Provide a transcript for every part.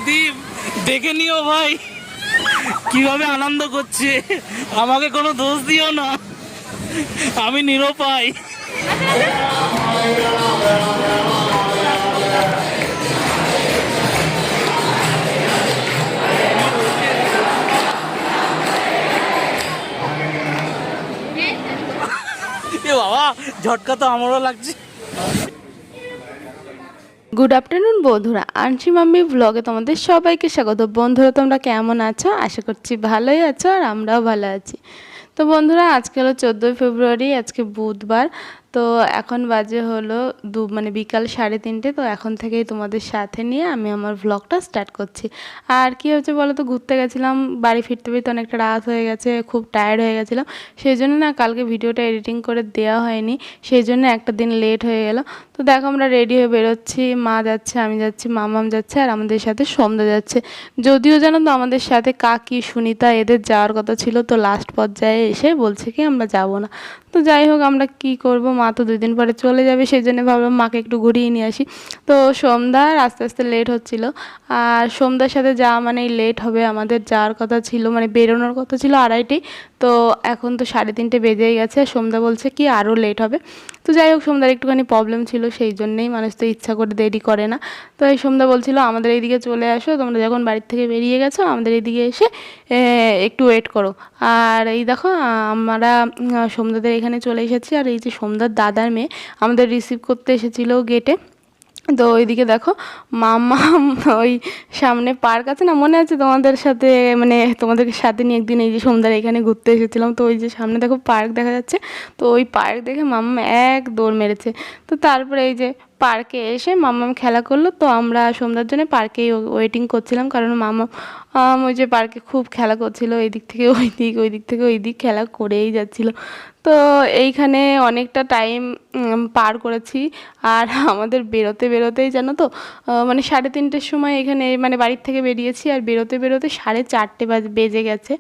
দীপ দেখে নিও ভাই কিভাবে আনন্দ করছে। আমাকে কোনো দোষ দিও না, আমি নিরুপায়। এ বাবা, ঝটকা তো আমারও লাগছে। গুড আফটারনুন বন্ধুরা, আনসি মাম্মি ব্লগে তোমাদের সবাইকে স্বাগত। বন্ধুরা তোমরা কেমন আছো? আশা করছি ভালোই আছো, আর আমরাও ভালো আছি। তো বন্ধুরা, আজকে হলো 14ই ফেব্রুয়ারি, আজকে বুধবার। তো এখন বাজে হলো বিকাল 3:30। তো এখন থেকেই তোমাদের সাথে নিয়ে আমি আমার ভ্লগটা স্টার্ট করছি। আর কি হচ্ছে বলো তো, ঘুরতে গেছিলাম, বাড়ি ফিরতে ফিরতে অনেকটা রাত হয়ে গেছে, খুব টায়ার্ড হয়ে গেছিলাম। সেই জন্য না কালকে ভিডিওটা এডিটিং করে দেওয়া হয়নি, সেই জন্য একটা দিন লেট হয়ে গেল। তো দেখো আমরা রেডি হয়ে বেরোচ্ছি, মা যাচ্ছে, আমি যাচ্ছি, মামাম যাচ্ছে, আর আমাদের সাথে সন্ধ্যা যাচ্ছে। যদিও জানো তো আমাদের সাথে কাকি, সুনিতা এদের যাওয়ার কথা ছিল, তো লাস্ট পর্যায়ে এসে বলছে কি আমরা যাব না। তো যাই হোক, আমরা কি করব, মা তো 2 দিন পরে চলে যাবে, সেই জন্য ভাবলাম মাকে একটু ঘুরিয়ে নিয়ে আসি। তো সন্ধ্যার আস্তে আস্তে লেট হচ্ছিল, আর সন্ধ্যার সাথে যাওয়া মানেই লেট হবে। আমাদের যাওয়ার কথা ছিল, বেরোনোর কথা ছিল 2:30, তো এখন তো 3:30 বেজেই গেছে। সন্ধ্যা বলছে কি আরও লেট হবে। তো যাই হোক, সন্ধ্যার একটুখানি প্রবলেম ছিল, সেই জন্যেই মানুষ তো ইচ্ছা করে দেরি করে না। তো এই সন্ধ্যা বলছিল আমাদের এইদিকে চলে আসো, তোমরা যখন বাড়ির থেকে বেরিয়ে গেছো আমাদের এইদিকে এসে একটু ওয়েট করো। আর এই দেখো আমরা সন্ধ্যাদের এখানে চলে এসেছি, আর এই যে সন্ধ্যার দাদার মেয়ে আমাদের রিসিভ করতে এসেছিলো গেটে। তো ওইদিকে দেখো মামা, ওই সামনে পার্ক আছে না, মনে আছে তোমাদের সাথে, তোমাদেরকে সাথে নিয়ে একদিন এই যে সন্ধ্যার এখানে ঘুরতে এসেছিলাম, তো ওই যে সামনে দেখো পার্ক দেখা যাচ্ছে। তো ওই পার্ক দেখে মাম্মা এক দৌড় মেরেছে। তো তারপরে এই যে পার্কে এসে মাম্মাম খেলা করলো। তো আমরা সন্ধ্যার জন্য পার্কেই ওয়েটিং করছিলাম, কারণ মাম্মা ওই যে পার্কে খুব খেলা করছিল, এই দিক থেকে ওই দিক, ওই দিক থেকে ওই দিক খেলা করেই যাচ্ছিলো। তো এইখানে অনেকটা টাইম পার করেছি। আর আমাদের বেরোতে বেরোতেই জানো তো 3:30-র সময় এখানে বাড়ির থেকে বেরিয়েছি, আর বেরোতে বেরোতে 4:30 বেজে গেছে।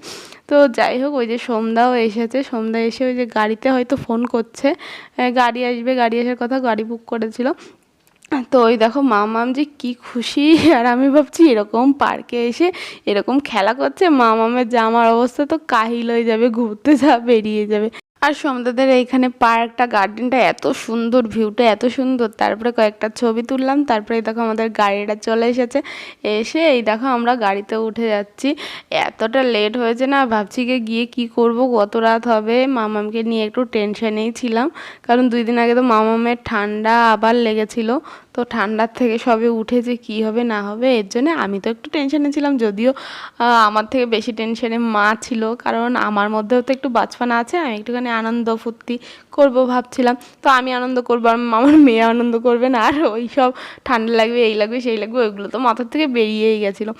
তো যাই হোক, ওই যে সন্ধ্যাও এসেছে, সন্ধ্যা এসে ওই যে গাড়িতে হয়তো ফোন করছে, গাড়ি আসবে, গাড়ি আসার কথা, গাড়ি বুক করেছিল। তো ওই দেখো মামাম যে কি খুশি, আর আমি ভাবছি এরকম পার্কে এসে এরকম খেলা করছে, মামামের জামার অবস্থা তো কাহিল হয়ে যাবে, ঘুরতে যা বেরিয়ে যাবে। আর সন্ধ্যাদের এইখানে পার্কটা, গার্ডেনটা এত সুন্দর, ভিউটা এত সুন্দর। তারপরে কয়েকটা ছবি তুললাম, তারপরে এই দেখো আমাদের গাড়িটা চলে এসেছে। এসে এই দেখো আমরা গাড়িতে উঠে যাচ্ছি। এতটা লেট হয়েছে না, ভাবছি গিয়ে কি করব, কত রাত হবে। মামামকে নিয়ে একটু টেনশনেই ছিলাম, কারণ 2 দিন আগে তো মামামের ঠান্ডা আবার লেগেছিল। তো ঠান্ডার থেকে সবে উঠেছে, কি হবে না হবে, এর জন্য আমি তো একটু টেনশনে ছিলাম। যদিও আমার থেকে বেশি টেনশনে মা ছিল, কারণ আমার মধ্যেও তো একটু বাচপানা আছে, আমি একটুখানি আনন্দ ফুর্তি করবো ভাবছিলাম। তো আমি আনন্দ করবো, আর আমার মেয়ে আনন্দ করবে না, আর ওই সব ঠান্ডা লাগবে, এই লাগবে, সেই লাগবে, ওইগুলো তো মাথার থেকে বেরিয়েই গেছিলো।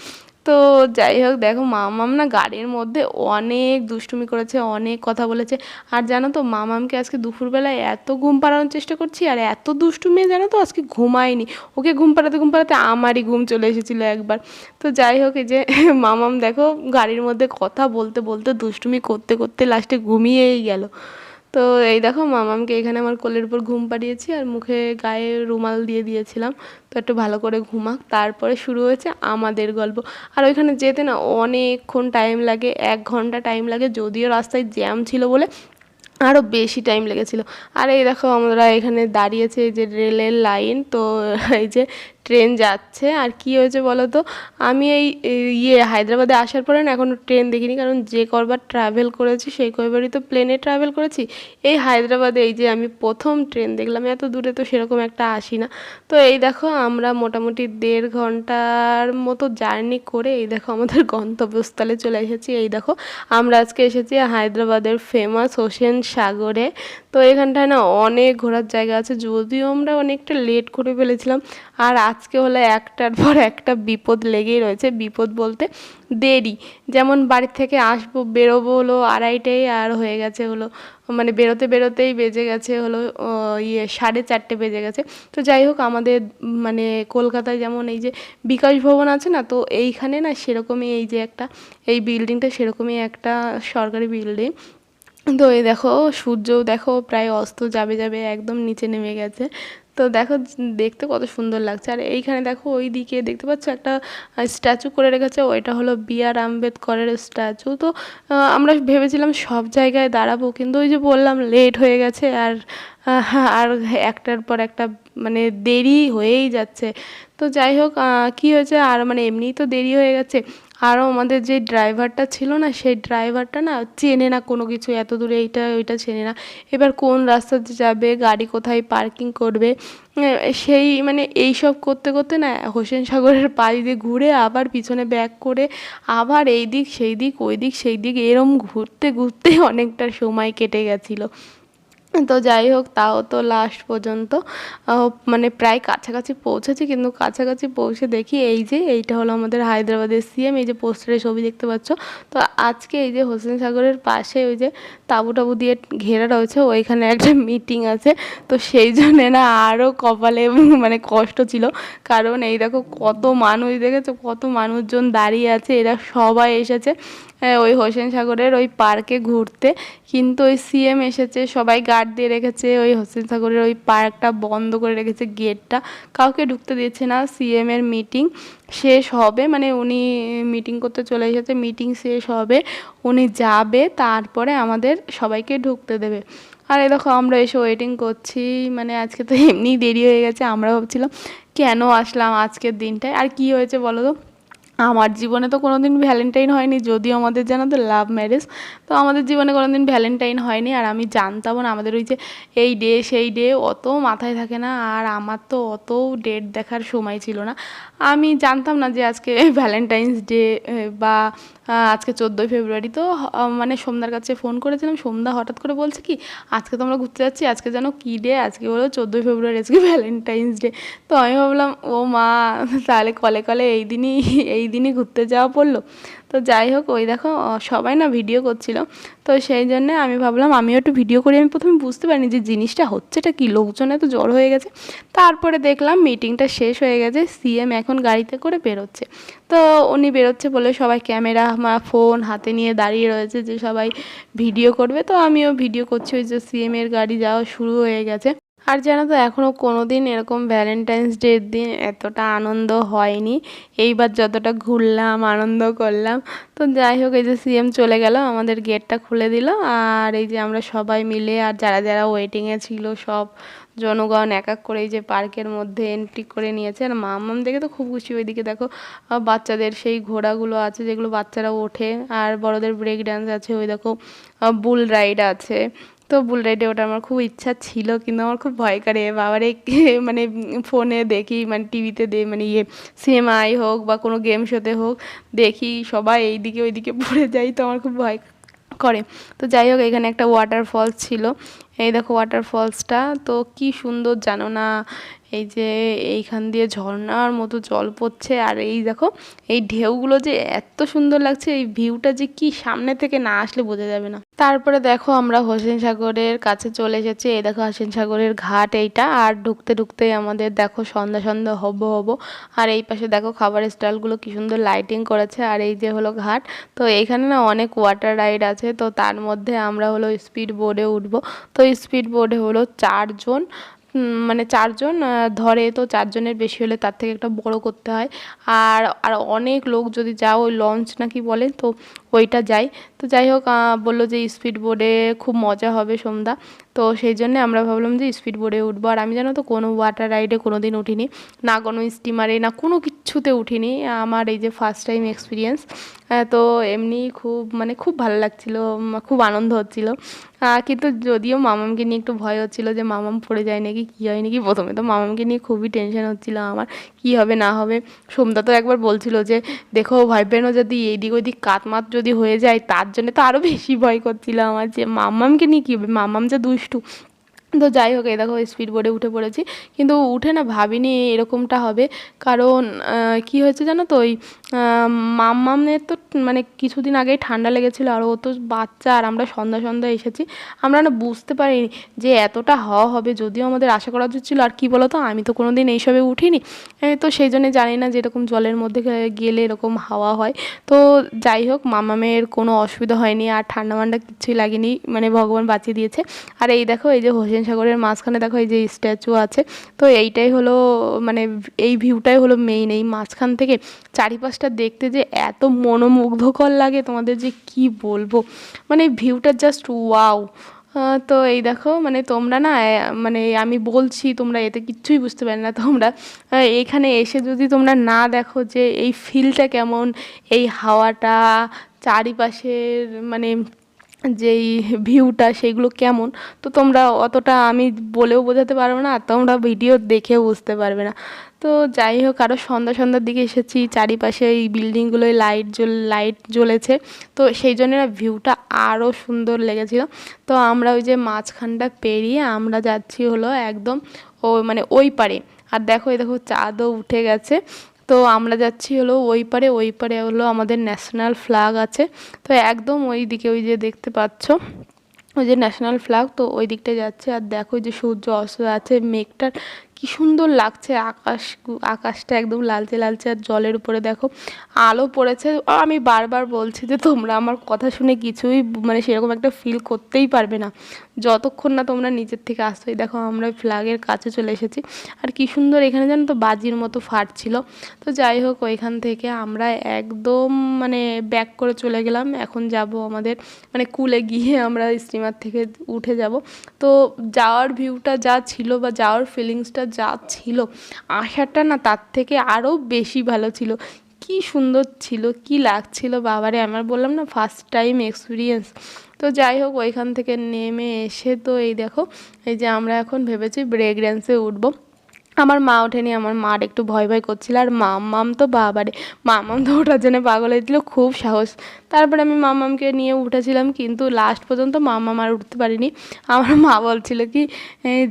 তো যাই হোক, দেখো মামাম না গাড়ির মধ্যে অনেক দুষ্টুমি করেছে, অনেক কথা বলেছে। আর জানো তো মামামকে আজকে দুপুরবেলায় এত ঘুম পাড়ানোর চেষ্টা করছি, আর এত দুষ্টুমি, জানো তো আজকে ঘুমায়নি। ওকে ঘুম পাড়াতে আমারই ঘুম চলে এসেছিলো একবার। তো যাই হোক, এই যে মামাম দেখো গাড়ির মধ্যে কথা বলতে বলতে, দুষ্টুমি করতে করতে লাস্টে ঘুমিয়েই গেল। তো এই দেখো মামামকে এখানে আমার কোলের উপর ঘুম পাড়িয়েছি, আর মুখে গায়ে রুমাল দিয়ে দিয়েছিলাম, তো একটু ভালো করে ঘুমাক। তারপরে শুরু হয়েছে আমাদের গল্প। আর ওইখানে যেতে না অনেকক্ষণ টাইম লাগে, 1 ঘন্টা টাইম লাগে, যদিও রাস্তায় জ্যাম ছিল বলে আরও বেশি টাইম লেগেছিলো। আর এই দেখো আমরা এখানে দাঁড়িয়েছে, এই যে রেলের লাইন, তো এই যে ট্রেন যাচ্ছে। আর কি হয়েছে বলো তো, আমি হায়দ্রাবাদে আসার পরে না এখনও ট্রেন দেখিনি, কারণ যে কবার ট্রাভেল করেছি সেই কয়বারই তো প্লেনে ট্রাভেল করেছি। এই হায়দ্রাবাদে এই যে আমি প্রথম ট্রেন দেখলাম, এত দূরে তো সেরকম একটা আসি না। তো এই দেখো আমরা মোটামুটি 1.5 ঘন্টার মতো জার্নি করে এই দেখো আমাদের গন্তব্যস্থলে চলে এসেছি। এই দেখো আমরা আজকে এসেছি হায়দ্রাবাদের ফেমাস হোসেন সাগরে। তো এখানটায় না অনেক ঘোরার জায়গা আছে, যদিও আমরা অনেকটা লেট করে ফেলেছিলাম। আর আজকে হলো একটার পর একটা বিপদ লেগেই রয়েছে। বিপদ বলতে দেরি, যেমন বাড়ির থেকে আসবো, বেরোবো হলো 2:30, আর হয়ে গেছে হলো বেরোতে বেরোতেই বেজে গেছে হলো 4:30 বেজে গেছে। তো যাই হোক, আমাদের কলকাতায় যেমন এই যে বিকাশ ভবন আছে না, তো এইখানে না সেরকমই এই যে একটা, এই বিল্ডিংটা সেরকমই একটা সরকারি বিল্ডিং। তো এই দেখো সূর্যও দেখো প্রায় অস্ত যাবে যাবে একদম নিচে নেমে গেছে। তো দেখো দেখতে কত সুন্দর লাগছে। আর এইখানে দেখো ওই দিকে দেখতে পাচ্ছ একটা স্ট্যাচু করে রেখেছে, ওইটা হলো বি.আর. আম্বেদকরের স্ট্যাচু। তো আমরা ভেবেছিলাম সব জায়গায় দাঁড়াবো, কিন্তু ওই যে বললাম লেট হয়ে গেছে আর আর একটার পর একটা মানে দেরি হয়েই যাচ্ছে। তো যাই হোক কী হয়েছে আর মানে এমনিই তো দেরি হয়ে গেছে, আরও আমাদের যে ড্রাইভারটা ছিল না সেই ড্রাইভারটা না চেনে না কোনো কিছু, এত দূরে এইটা ওইটা চেনে না। এবার কোন রাস্তাতে যাবে, গাড়ি কোথায় পার্কিং করবে, সেই মানে এইসব করতে করতে না হোসেন সাগরের পাশ দিয়ে ঘুরে আবার পিছনে ব্যাক করে আবার এই দিক সেই দিক ওই দিক সেই দিক এরম ঘুরতে ঘুরতে অনেকটা সময় কেটে গেছিলো। তো যাই হোক তাও তো লাস্ট পর্যন্ত মানে প্রায় কাছাকাছি পৌঁছেছি, কিন্তু কাছাকাছি পৌঁছে দেখি এই যে এইটা হলো আমাদের হায়দ্রাবাদের সিএম, এই যে পোস্টারের ছবি দেখতে পাচ্ছ। তো আজকে এই যে হোসেন সাগরের পাশে ওই যে তাঁবু টাবু দিয়ে ঘেরা রয়েছে, ওইখানে একটা মিটিং আছে। তো সেই জন্যে না আরও কপালে মানে কষ্ট ছিল, কারণ এই দেখো কত মানুষ, দেখেছো কত মানুষজন দাঁড়িয়ে আছে, এরা সবাই এসেছে ওই হোসেন সাগরের ওই পার্কে ঘুরতে। কিন্তু ওই সিএম এসেছে, সবাই গার্ড দিয়ে রেখেছে, ওই হোসেন সাগরের ওই পার্কটা বন্ধ করে রেখেছে, গেটটা কাউকে ঢুকতে দিচ্ছে না। সিএমের মিটিং শেষ হবে, মানে উনি মিটিং করতে চলে এসেছে, মিটিং শেষ হবে উনি যাবে, তারপরে আমাদের সবাইকে ঢুকতে দেবে। আর এই দেখো আমরা এসে ওয়েটিং করছি, মানে আজকে তো এমনিই দেরি হয়ে গেছে, আমরা ভাবছিলাম কেন আসলাম আজকের দিনটায়। আর কি হয়েছে বলো তো, আমার জীবনে তো কোনো দিন ভ্যালেন্টাইন হয়নি, যদিও আমাদের জানো তো লাভ ম্যারেজ, তো আমাদের জীবনে কোনো দিন ভ্যালেন্টাইন হয়নি। আর আমি জানতামও না, আমাদের ওই যে এই ডে সেই ডে অত মাথায় থাকে না, আর আমার তো অত ডেট দেখার সময় ছিল না। আমি জানতাম না যে আজকে ভ্যালেন্টাইন্স ডে বা আজকে 14ই ফেব্রুয়ারি। তো মানে সন্ধ্যার কাছে ফোন করেছিলাম, সন্ধ্যা হঠাৎ করে বলছে কি আজকে তো আমরা ঘুরতে যাচ্ছি, আজকে যেন কী ডে, আজকে বলো 14ই ফেব্রুয়ারি, আজকে ভ্যালেন্টাইন্স ডে। তো আমি ভাবলাম ও মা, তাহলে কলে কলে এই দিনই ঘুরতে যাওয়া পড়লো। তো যাই হোক ওই দেখো সবাই না ভিডিও করছিল, তো সেই জন্যে আমি ভাবলাম আমিও একটু ভিডিও করি। আমি প্রথমে বুঝতে পারিনি যে জিনিসটা হচ্ছেটা কি, লোকজন এত জড়ো হয়ে গেছে। তারপরে দেখলাম মিটিংটা শেষ হয়ে গেছে, সিএম এখন গাড়িতে করে বেরোচ্ছে। তো উনি বেরোচ্ছে বলে সবাই ক্যামেরা ফোন হাতে নিয়ে দাঁড়িয়ে রয়েছে যে সবাই ভিডিও করবে। তো আমিও ভিডিও করছি, ওই যে সিএমের গাড়ি যাওয়া শুরু হয়ে গেছে। আর জানো তো এখনও কোনো দিন এরকম ভ্যালেন্টাইন্স ডের দিন এতটা আনন্দ হয়নি, এইবার যতটা ঘুরলাম আনন্দ করলাম। তো যাই হোক এই যে সিএম চলে গেল, আমাদের গেটটা খুলে দিল, আর এই যে আমরা সবাই মিলে আর যারা যারা ওয়েটিংয়ে ছিল সব জনগণ এক এক করে এই যে পার্কের মধ্যে এন্ট্রি করে নিয়েছে। আর মাম্মাম দেখে তো খুব খুশি। ওইদিকে দেখো বাচ্চাদের সেই ঘোড়াগুলো আছে যেগুলো বাচ্চারা ওঠে, আর বড়দের ব্রেক ডান্স আছে, ওই দেখো বুল রাইড আছে। তো বুল রাইডে ওটা আমার খুব ইচ্ছা ছিল, কিন্তু আমার খুব ভয় করে বাবারে মানে ফোনে দেখি, মানে টিভিতে মানে সিনেমায় হোক বা কোনো গেম শোতে হোক দেখি সবাই এইদিকে ওইদিকে পড়ে যাই, তো আমার খুব ভয় করে। তো যাই হোক এখানে একটা ওয়াটারফলস ছিল, এই দেখো ওয়াটারফলসটা তো কি সুন্দর জানো না, এই যে এইখান দিয়ে ঝর্ণার মতো জল পড়ছে, আর এই দেখো এই ঢেউগুলো যে এত সুন্দর লাগছে, এই ভিউটা যে কি সামনে থেকে না আসলে বোঝা যাবে না। তারপরে দেখো আমরা হোসেন সাগরের কাছে চলে এসেছি, এই দেখো হোসেন সাগরের ঘাট এইটা, আর ঢুকতে ঢুকতেই আমাদের দেখো সন্ধ্যা সন্ধ্যা হব। আর এই পাশে দেখো খাবারের স্টলগুলো কি সুন্দর লাইটিং করেছে, আর এই যে হলো ঘাট। তো এইখানে না অনেক ওয়াটার রাইড আছে, তো তার মধ্যে আমরা হলো স্পিড বোর্ডে উঠবো। তো স্পিড বোর্ডে হলো 4 জন, মানে 4 জন ধরে, তো 4 জনের বেশি হলে তার থেকে একটা বড় করতে হয়। আর আর অনেক লোক যদি যাও ওই লঞ্চ নাকি বলে, তো ওইটা যাই। তো যাই হোক বললো যে স্পিড বোর্ডে খুব মজা হবে সন্ধ্যা, তো সেই জন্যে আমরা ভাবলাম যে স্পিড বোর্ডে উঠবো। আর আমি জানো তো কোনো ওয়াটার রাইডে কোনো দিন উঠিনি, না কোনো স্টিমারে, না কোনো কিচ্ছুতে উঠিনি, আমার এই যে ফার্স্ট টাইম এক্সপিরিয়েন্স। তো এমনি খুব মানে খুব ভালো লাগছিলো, খুব আনন্দ হচ্ছিলো। কিন্তু যদিও মামামকে নিয়ে একটু ভয় হচ্ছিলো যে মামাম পড়ে যায় নাকি কী হয় নাকি, প্রথমে তো মামামকে নিয়ে খুবই টেনশন হচ্ছিলো আমার, কী হবে না হবে। সোমদা তো একবার বলছিল যে দেখো ভয় পেনো যদি এইদিক ওইদিক কাতমাত যদি হয়ে যায়, তার জন্য তো আরও বেশি ভয় করছিল আমার যে মাম্মামকে নিয়ে কী হবে, মাম্মাম যা দুষ্টু। তো যাই হোক এই দেখো স্পিড বোর্ডে উঠে পড়েছি, কিন্তু উঠে না ভাবিনি এরকমটা হবে, কারণ কি হয়েছে জানো তো, ওই মাম্মামের তো মানে কিছুদিন আগেই ঠান্ডা লেগেছিলো, আর ও তো বাচ্চা, আর আমরা সন্ধ্যা সন্ধ্যা এসেছি, আমরা না বুঝতে পারিনি যে এতটা হাওয়া হবে, যদিও আমাদের আশা করা হচ্ছিলো। আর কি বলো তো, আমি তো কোনো দিন এইসবে উঠিনি, তো সেই জন্যে জানি না যে এরকম জলের মধ্যে গেলে এরকম হাওয়া হয়। তো যাই হোক মাম্মামের কোনো অসুবিধা হয়নি, আর ঠান্ডা মান্ডা কিছুই লাগেনি, মানে ভগবান বাঁচিয়ে দিয়েছে। আর এই দেখো এই যে হোসেন হোসেন সাগরের মাঝখানে দেখো এই যে স্ট্যাচু আছে। তো এইটাই হলো মানে এই ভিউটাই হলো মেইন। এই মাঝখান থেকে চারিপাশটা দেখতে যে এত মনোমুগ্ধকর লাগে তোমাদের যে কি বলবো, মানে ভিউটা জাস্ট ওয়াও। তো এই দেখো মানে তোমরা না মানে আমি বলছি তোমরা এতে কিচ্ছুই বুঝতে পারে না। তোমরা এখানে এসে যদি তোমরা না দেখো যে এই ফিলটা কেমন, এই হাওয়াটা, চারিপাশের মানে যেই ভিউটা সেগুলো কেমন, তো তোমরা অতটা আমি বলেও বোঝাতে পারবো না, আর তোমরা ভিডিও দেখেও বুঝতে পারবে না। তো যাই হোক, আরও সন্ধ্যার দিকে এসেছি, চারিপাশে এই বিল্ডিংগুলোয় লাইট জ্বলেছে, তো সেই জন্য না ভিউটা আরও সুন্দর লেগেছিল। তো আমরা ওই যে মাঝখানটা পেরিয়ে আমরা যাচ্ছি হলো একদম ও মানে ওই পারে। আর দেখো এই দেখো চাঁদও উঠে গেছে। তো আমরা যাচ্ছি হলো ওই পারে হলো আমাদের ন্যাশনাল ফ্ল্যাগ আছে। তো একদম ওই দিকে ওই যে দেখতে পাচ্ছ ওই যে ন্যাশনাল ফ্ল্যাগ, তো ওই দিকটায় যাচ্ছে। আর দেখো যে সূর্য অস্ত আছে, মেঘটার কি সুন্দর লাগছে, আকাশটা একদম লালচে লালচে, আর জলের উপরে দেখো আলো পড়েছে। আমি বারবার বলছি যে তোমরা আমার কথা শুনে কিছুই মানে সেরকম একটা ফিল করতেই পারবে না যতক্ষণ না তোমরা নিচের থেকে আসছো। দেখো আমরা ফ্ল্যাগের কাছে চলে এসেছি, আর কি সুন্দর এখানে জানো তো বাজির মতো ফাটছিল। তো যাই হোক, ওইখান থেকে আমরা একদম মানে ব্যাক করে চলে গেলাম। এখন যাব আমাদের মানে কুলে গিয়ে আমরা স্টিমার থেকে উঠে যাব। তো যাওয়ার ভিউটা যা ছিল বা যাওয়ার ফিলিংসটা যা ছিল, আসাটা না তার থেকে আরও বেশি ভালো ছিল। কি সুন্দর ছিল, কি লাগছিল বাবারে, আমার বললাম না ফার্স্ট টাইম এক্সপিরিয়েন্স। তো যাই হোক, ওইখান থেকে নেমে এসে তো এই দেখো এই যে আমরা এখন ভেবেছি ব্রেক ড্যান্সে উঠবো। আমার মা ওঠেনি, আমার মার একটু ভয় করছিল। আর মাম্মাম তো বাবারে, মাম্মাম তো ওঠার জন্য পাগল হয়েছিল, খুব সাহস। তারপরে আমি মাম্মামকে নিয়ে উঠেছিলাম, কিন্তু লাস্ট পর্যন্ত মাম্মাম আর উঠতে পারিনি। আমার মা বলছিল কি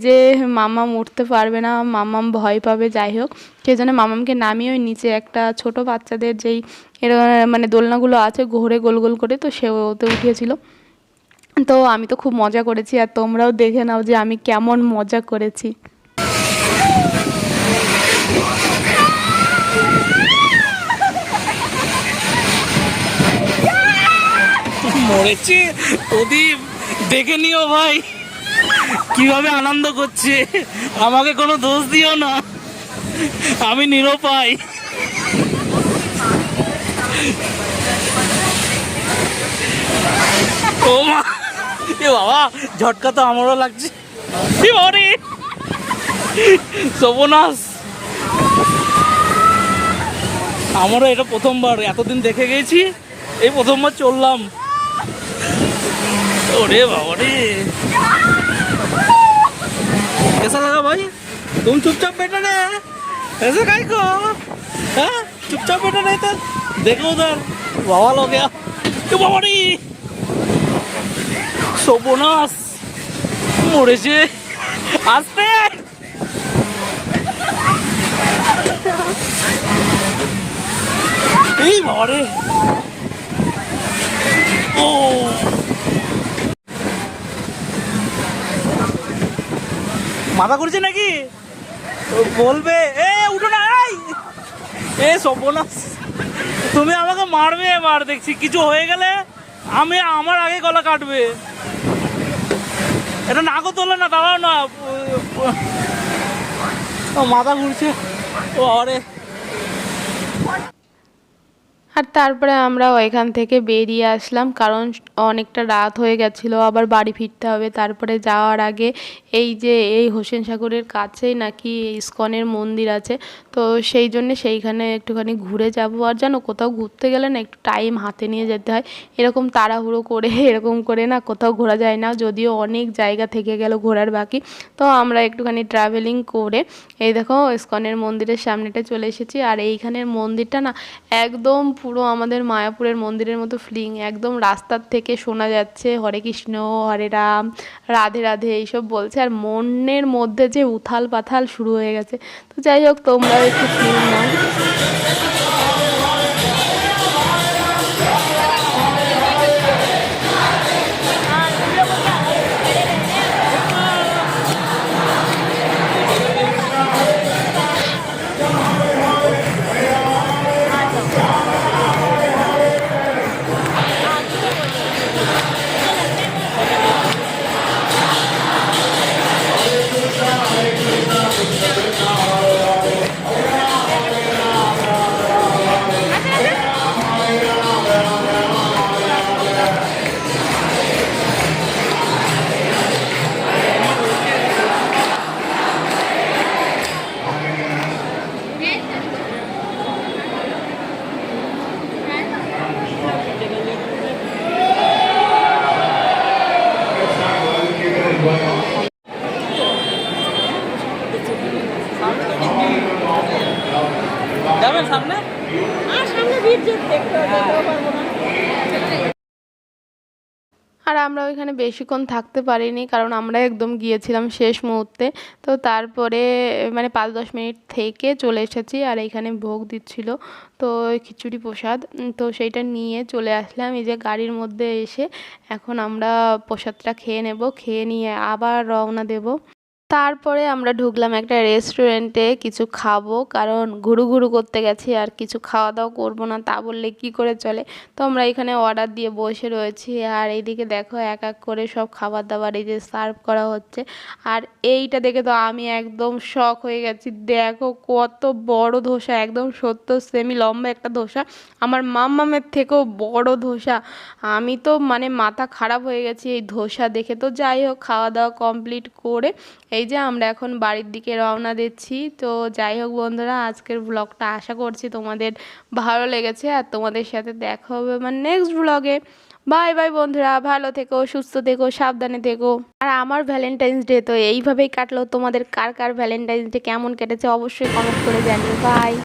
যে মাম্মাম উঠতে পারবে না, মাম্মাম ভয় পাবে। যাই হোক, সেই জন্য মাম্মামকে নামিয়ে ওই নিচে একটা ছোট বাচ্চাদের যেই মানে দোলনাগুলো আছে ঘোরে গোল গোল করে, তো সে ওতে উঠিয়েছিল। তো আমি তো খুব মজা করেছি, আর তোমরাও দেখে নাও যে আমি কেমন মজা করেছি। মরেছি প্রদীপ, দেখে নিও ভাই কিভাবে আনন্দ করছে। আমাকে কোনো দোষ দিও না, আমি নিরুপায়। ও মা, এ বাবা ঝটকা তো আমারও লাগছে। সর্বনাশ, আমারও এটা প্রথমবার, এতদিন দেখে গেছি, এই প্রথমবার চললাম। ওরে বাবা রে, कैसा लगा भाई? तुम चुपचाप बैठा रहे, ऐसे काहे को? हाँ, चुपचाप बैठा रहे थे, देखो उधर बवाल हो गया। क्यों बाबा रे, সর্বনাশ মরেছে। আসতে এই বাবা রে, ও মাথা করছে নাকি বলবে? এ উঠো না, এ সর্বনাশ, তুমি আমাকে মারবে এবার, দেখছি কিছু হয়ে গেলে আমি আমার আগে গলা কাটবে। এটা নাকও তোলে না, দাঁড়াও না, মাথা ঘুরছে। ও আরে, আর তারপরে আমরা ওইখান থেকে বেরিয়ে আসলাম, কারণ অনেকটা রাত হয়ে গেছিলো, আবার বাড়ি ফিরতে হবে। তারপরে যাওয়ার আগে এই যে এই হোসেন সাগরের কাছেই নাকি ইস্কনের মন্দির আছে, তো সেই জন্যে সেইখানে একটুখানি ঘুরে যাব। আর জানো কোথাও ঘুরতে গেলে না একটু টাইম হাতে নিয়ে যেতে হয়, এরকম তাড়াহুড়ো করে এরকম করে না কোথাও ঘোরা যায় না, যদিও অনেক জায়গা থেকে গেল ঘোরার বাকি। তো আমরা একটুখানি ট্রাভেলিং করে এই দেখো ইস্কনের মন্দিরের সামনেটা চলে এসেছি। আর এইখানের মন্দিরটা না একদম পুরো আমাদের মায়াপুরের মন্দিরের মতো ফিলিং, একদম রাস্তার থেকে শোনা যাচ্ছে হরে কৃষ্ণ হরে রাম রাধে রাধে এইসব বলছে, আর মনের মধ্যে যে উথাল পাথাল শুরু হয়ে গেছে। তো যাই হোক, তোমরাও একটু ফিল নাও। আর আমরা ওইখানে বেশিক্ষণ থাকতে পারিনি, কারণ আমরা একদম গিয়েছিলাম শেষ মুহূর্তে। তো তারপরে মানে 5-10 মিনিট থেকে চলে এসেছি। আর এইখানে ভোগ দিচ্ছিল, তো ওই খিচুড়ি প্রসাদ, তো সেইটা নিয়ে চলে আসলাম এই যে গাড়ির মধ্যে এসে। এখন আমরা প্রসাদটা খেয়ে নেব, খেয়ে নিয়ে আবার রওনা দেব। তারপরে আমরা ঢুকলাম একটা রেস্টুরেন্টে, কিছু খাবো, কারণ ঘুরু ঘুরু করতে গেছি আর কিছু খাওয়া দাওয়া করবো না তা বললে কি করে চলে। তো আমরা এখানে অর্ডার দিয়ে বসে রয়েছি, আর এইদিকে দেখো এক এক করে সব খাবার দাবার এই যে সার্ভ করা হচ্ছে। আর এইটা দেখে তো আমি একদম শক হয়ে গেছি। দেখো কত বড় ধোসা, একদম 70 সেমি লম্বা একটা ধোসা, আমার মাম্মামের থেকেও বড় ধোসা। আমি তো মানে মাথা খারাপ হয়ে গেছি এই ধোসা দেখে। তো যাই হোক, খাওয়া দাওয়া কমপ্লিট করে এই যে আমরা এখন বাড়ির দিকে রওনা দিচ্ছি। তো যাই হোক বন্ধুরা, আজকের ব্লগটা আশা করছি তোমাদের ভালো লেগেছে, আর তোমাদের সাথে দেখা হবে আমার নেক্সট ব্লগে। বাই বাই বন্ধুরা, ভালো থেকো, সুস্থ থেকো, সাবধানে থেকো। আর আমার ভ্যালেন্টাইন্স ডে তো এইভাবেই কাটলো। তোমাদের কার কার ভ্যালেন্টাইন্স ডে কেমন কেটেছে অবশ্যই কমেন্ট করে জানিও। বাই।